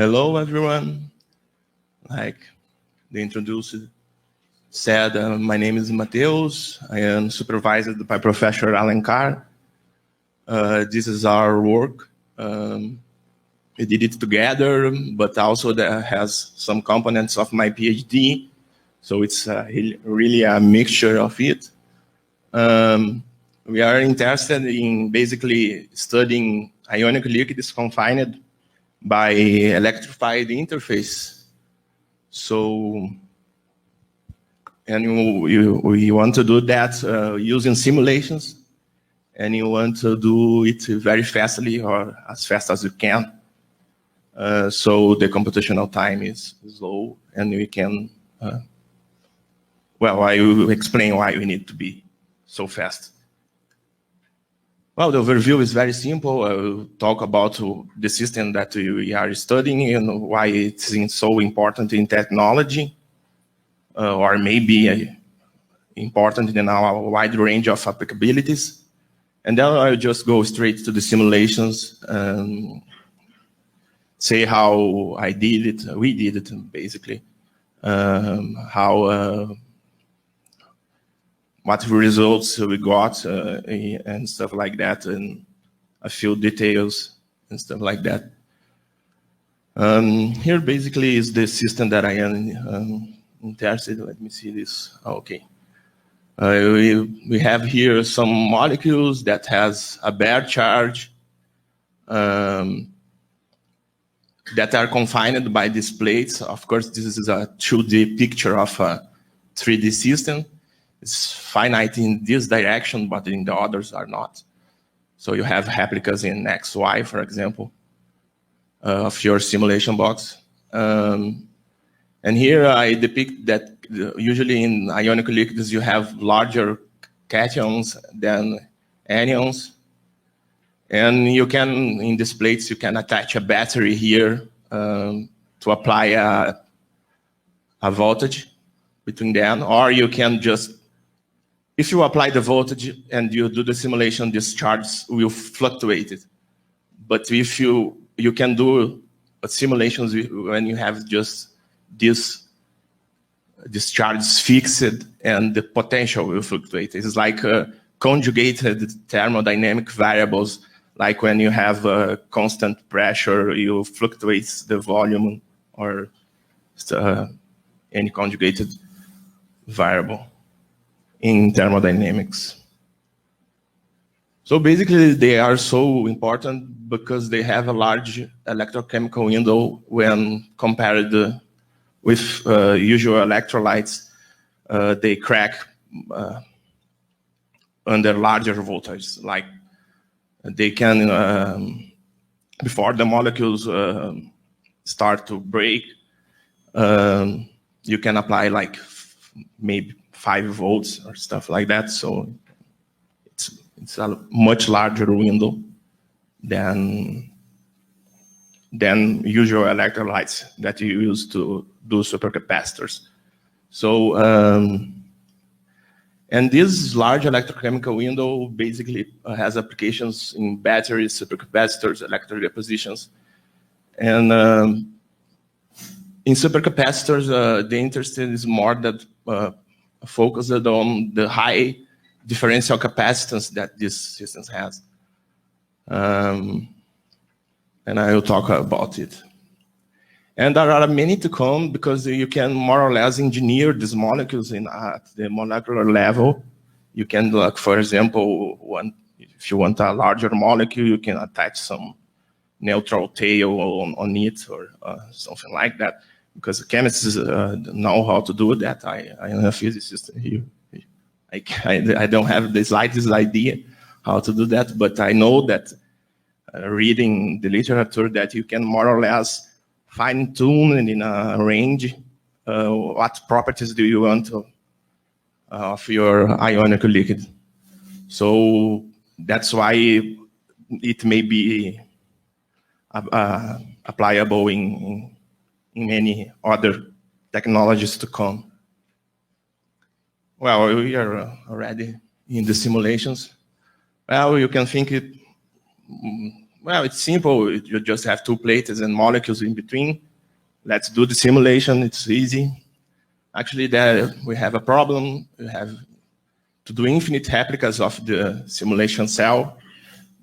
Hello, everyone. Like the introducer said, my name is Matheus. I am supervised by Professor Alencar. This is our work. We did it together, but also that has some components of my PhD. So it's really a mixture of it. We are interested in basically studying ionic liquids confined by electrified interface. So, and we want to do that using simulations, and you want to do it very fastly or as fast as you can. So the computational time is low, and we can, well, I will explain why we need to be so fast. Well, the overview is very simple. I will talk about the system that we are studying and why it's so important in technology, or maybe important in a wide range of applicabilities. And then I'll just go straight to the simulations and say how I did it, we did it, basically. What results we got and stuff like that, and a few details and stuff like that. Here basically is the system that I am interested in. Let me see this. Okay. We have here some molecules that has a bare charge that are confined by these plates. Of course, this is a 2D picture of a 3D system. It's finite in this direction, but in the others are not. So you have replicas in X, Y, for example, of your simulation box. And here I depict that usually in ionic liquids you have larger cations than anions. And you can, in these plates, you can attach a battery here to apply a voltage between them, or you can just, if you apply the voltage and you do the simulation, this charge will fluctuate it. But if you can do simulations when you have just this charge fixed and the potential will fluctuate. It's like conjugated thermodynamic variables, like when you have a constant pressure, you fluctuate the volume or any conjugated variable in thermodynamics. So basically, they are so important because they have a large electrochemical window when compared with usual electrolytes. They crack under larger voltage. Like they can, before the molecules start to break, you can apply like maybe 5 volts or stuff like that. So it's a much larger window than usual electrolytes that you use to do supercapacitors. So, and this large electrochemical window basically has applications in batteries, supercapacitors, electric depositions. And in supercapacitors, the interest is more that focused on the high differential capacitance that this system has. And I will talk about it. And there are many to come because you can more or less engineer these molecules at the molecular level. You can, like, for example, if you want a larger molecule, you can attach some neutral tail on it or something like that. Because chemists know how to do that. I am a physicist here. I don't have the slightest idea how to do that, but I know that reading the literature that you can more or less fine-tune in a range what properties do you want of your ionic liquid. So that's why it may be applicable in many other technologies to come. Well, we are already in the simulations. Well, you can think it well, it's simple. You just have two plates and molecules in between. Let's do the simulation. It's easy. Actually, there we have a problem. We have to do infinite replicas of the simulation cell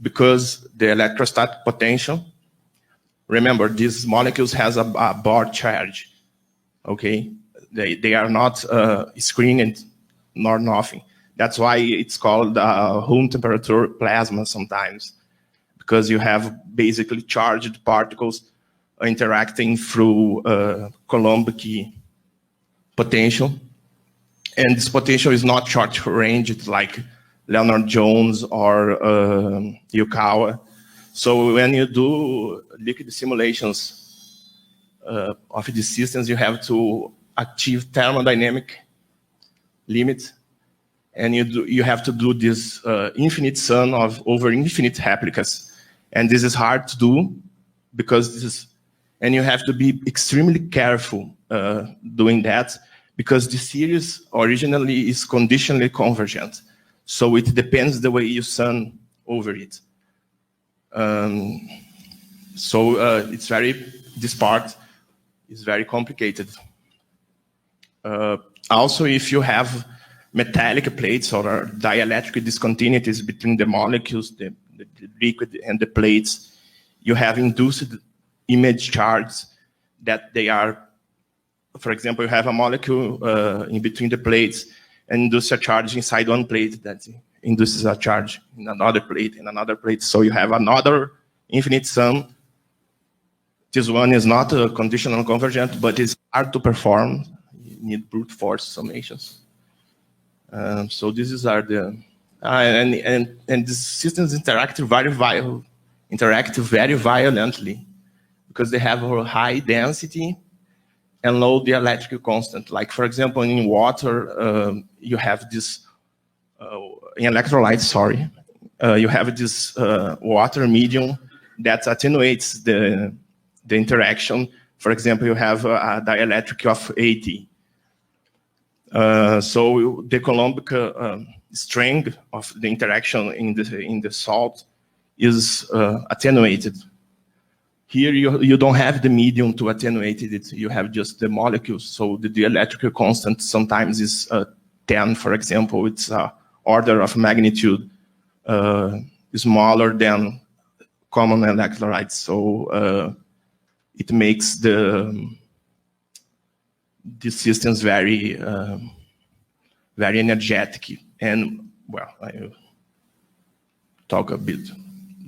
because the electrostatic potential, remember, these molecules has a Bohr charge, okay? They are not screened nor nothing. That's why it's called room temperature plasma sometimes, because you have basically charged particles interacting through Coulombic potential. And this potential is not short range, it's like Leonard-Jones or Yukawa. So when you do liquid simulations of these systems, you have to achieve thermodynamic limits, and you have to do this infinite sum of over infinite replicas. And this is hard to do because this is, and you have to be extremely careful doing that, because the series originally is conditionally convergent. So it depends the way you sum over it. This part is very complicated. Also, if you have metallic plates or dielectric discontinuities between the molecules, the liquid and the plates, you have induced image charges that they are, for example, you have a molecule in between the plates and induce a charge inside one plate that induces a charge in another plate and another plate. So you have another infinite sum. This one is not a conditional convergent, but it's hard to perform. You need brute force summations. So these are the, and these systems interact very violently because they have a high density and low dielectric constant. Like, for example, in water, you have this, in electrolytes, sorry, you have this water medium that attenuates the interaction. For example, you have a dielectric of 80. So the Coulombic strength of the interaction in the salt is attenuated. Here you don't have the medium to attenuate it, you have just the molecules. So the dielectric constant sometimes is 10, for example. It's order of magnitude smaller than common electrolytes. So it makes the systems very energetic. And well, I talk a bit.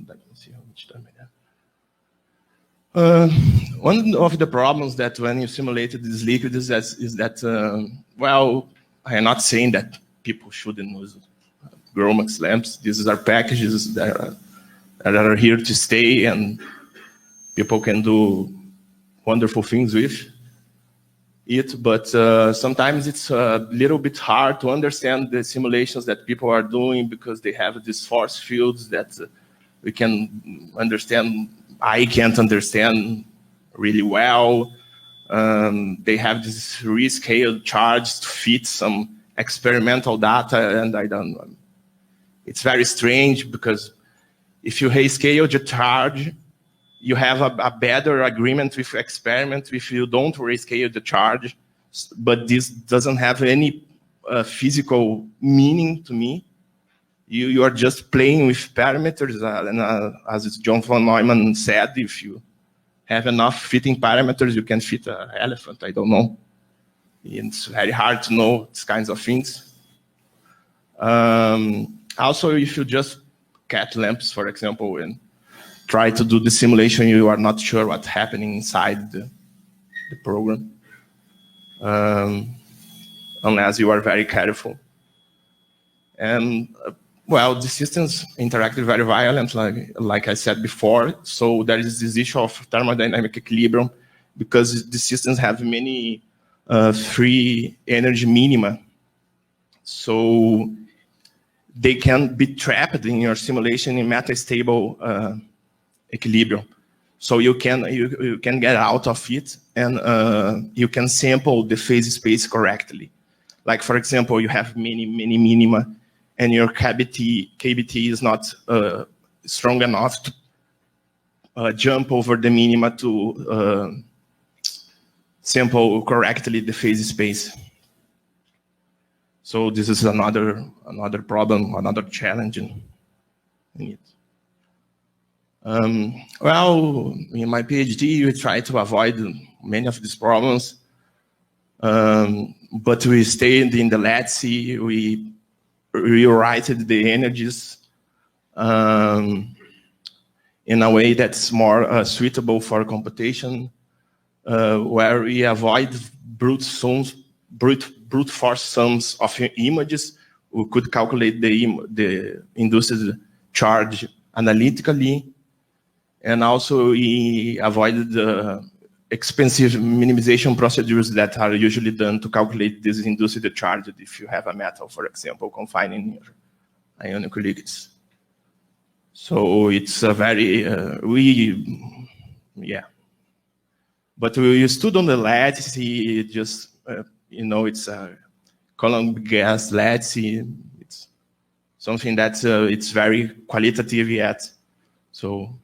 Let me see how much time I have. One of the problems that when you simulated these liquids is that, well, I am not saying that people shouldn't use Gromax lamps. These are packages that are here to stay, and people can do wonderful things with it. But sometimes it's a little bit hard to understand the simulations that people are doing because they have these force fields that we can understand. I can't understand really well. They have this rescaled charge to fit some experimental data, and I don't know. It's very strange because if you rescale the charge, you have a better agreement with experiment if you don't rescale the charge, but this doesn't have any physical meaning to me. You are just playing with parameters, and as John von Neumann said, if you have enough fitting parameters, you can fit an elephant, I don't know. It's very hard to know these kinds of things. Also, if you just cat lamps, for example, and try to do the simulation, you are not sure what's happening inside the program, unless you are very careful. And well, the systems interact very violently, like I said before. So there is this issue of thermodynamic equilibrium because the systems have many free energy minima. So they can be trapped in your simulation in metastable equilibrium. So you can get out of it, and you can sample the phase space correctly. Like, for example, you have many minima, and your KBT is not strong enough jump over the minima to sample correctly the phase space. So this is another problem, another challenge in it. Well, in my PhD, we try to avoid many of these problems, but we stayed in the lattice. We rewrited the energies in a way that's more suitable for computation, where we avoid brute force sums of images. We could calculate the induced charge analytically, and also we avoided the expensive minimization procedures that are usually done to calculate this induced charge if you have a metal, for example, confined in your ionic liquids. So it's a very, But we stood on the lattice, just, it's a column gas lattice. It's something that it's very qualitative yet. So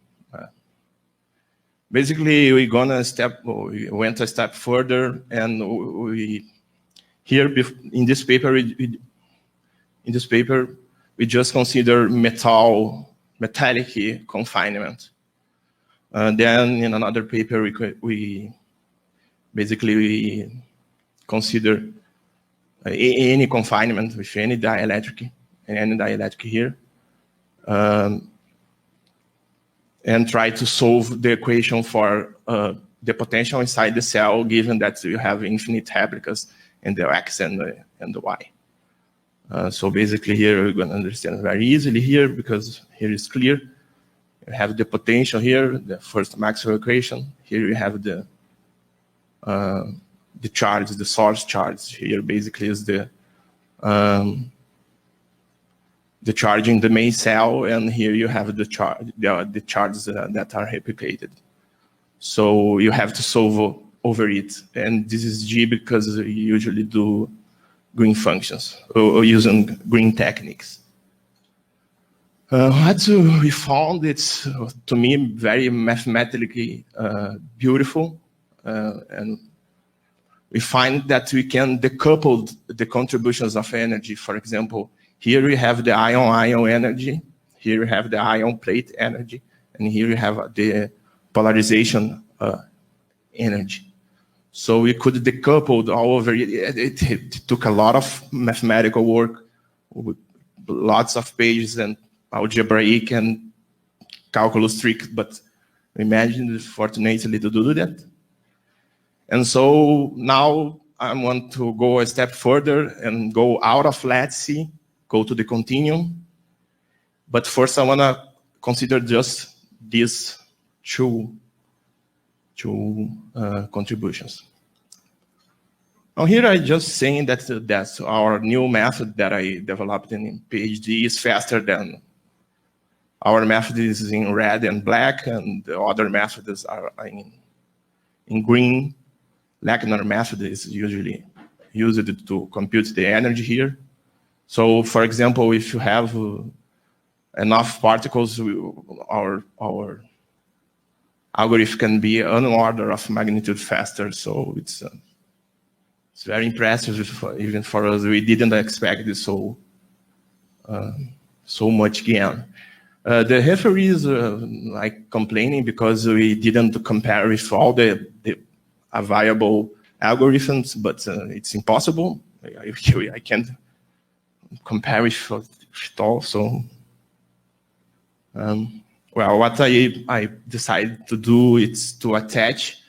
basically, we went a step further, and here in this paper, we just consider metallic confinement. Then in another paper, we basically consider any confinement with any dielectric here, and try to solve the equation for the potential inside the cell, given that you have infinite replicas in the X and the Y. So basically here, we're going to understand very easily here, because here is clear. You have the potential here, the first Maxwell equation. Here you have the charge, the source charge. Here basically is the charge in the main cell, and here you have the charges that are replicated. So you have to solve over it, and this is G because we usually do green functions or using green techniques. What we found, it's to me very mathematically beautiful, and we find that we can decouple the contributions of energy. For example, here we have the ion-ion energy, here we have the ion plate energy, and here we have the polarization energy. So we could decouple all over it. It took a lot of mathematical work, with lots of pages and algebraic and calculus tricks, but we managed, fortunately, to do that. And so now I want to go a step further and go out of lattice, go to the continuum. But first I want to consider just these two contributions. Now here I just saying that that's our new method that I developed in PhD is faster than our method is in red and black, and the other methods are in green. Lachner method is usually used to compute the energy here. So for example, if you have enough particles, our algorithm can be an order of magnitude faster. So it's very impressive, even for us. We didn't expect this so much gain. The referees like complaining because we didn't compare with all the available algorithms, but it's impossible. I can't compare with it all. So, well, what I decided to do is to attach,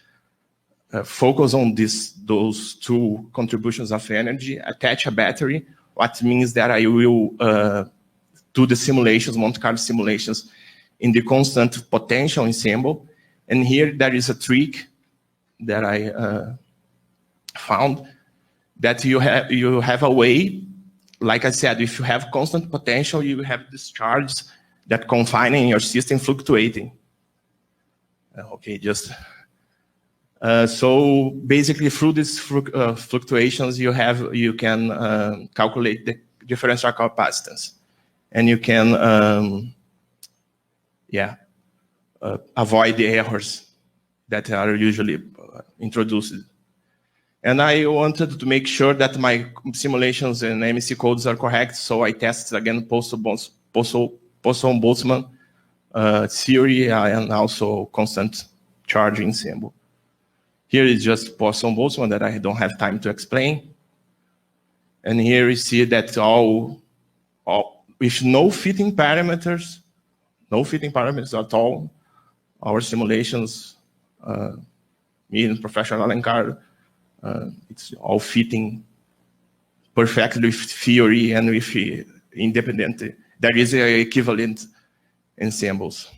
focus on those two contributions of energy, attach a battery, what means that I will do the simulations, Monte Carlo simulations, in the constant potential ensemble. And here there is a trick that I found, that you have a way, like I said, if you have constant potential, you have this charge that confining your system fluctuating. Okay, just so basically through these fluctuations, you can calculate the differential capacitance, and you can avoid the errors that are usually introduced. And I wanted to make sure that my simulations and MSC codes are correct, so I tested again Boltzmann theory and also constant charging symbol. Here is just Boltzmann that I don't have time to explain. And here you see that all with no fitting parameters at all, our simulations, me and Professor Alencar, it's all fitting perfectly with theory and with independent. There is an equivalent ensembles.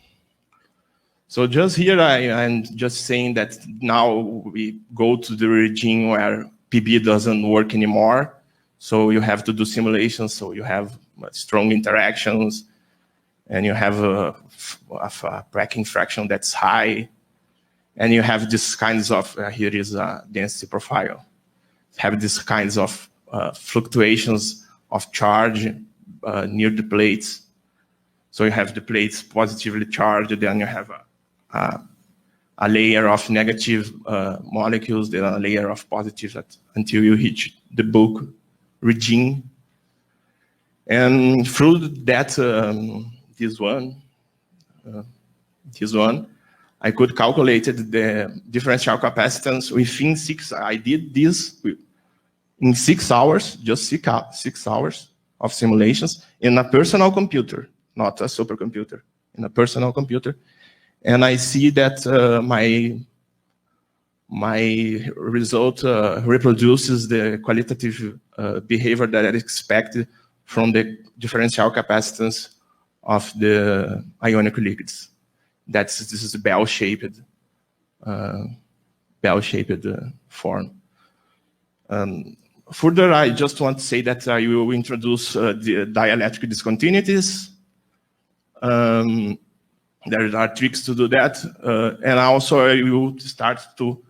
So just here, I'm just saying that now we go to the regime where PB doesn't work anymore. So you have to do simulations, so you have strong interactions, and you have a cracking fraction that's high, and you have these kinds of, here is a density profile, have these kinds of fluctuations of charge near the plates. So you have the plates positively charged, then you have a layer of negative molecules, then a layer of positives until you reach the bulk regime. And through that, this one, I could calculate the differential capacitance within I did this in 6 hours, just 6 hours of simulations in a personal computer, not a supercomputer, in a personal computer. And I see that my result reproduces the qualitative behavior that I expected from the differential capacitance of the ionic liquids. This is a bell-shaped form. Further, I just want to say that I will introduce the dielectric discontinuities. There are tricks to do that, and also I will start to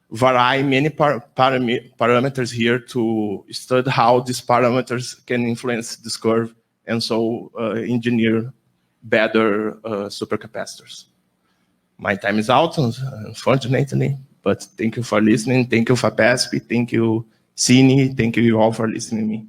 vary many parameters here to study how these parameters can influence this curve, and so engineer better supercapacitors. My time is out, unfortunately, but thank you for listening. Thank you, FAPESP. Thank you, CINE. Thank you all for listening to me.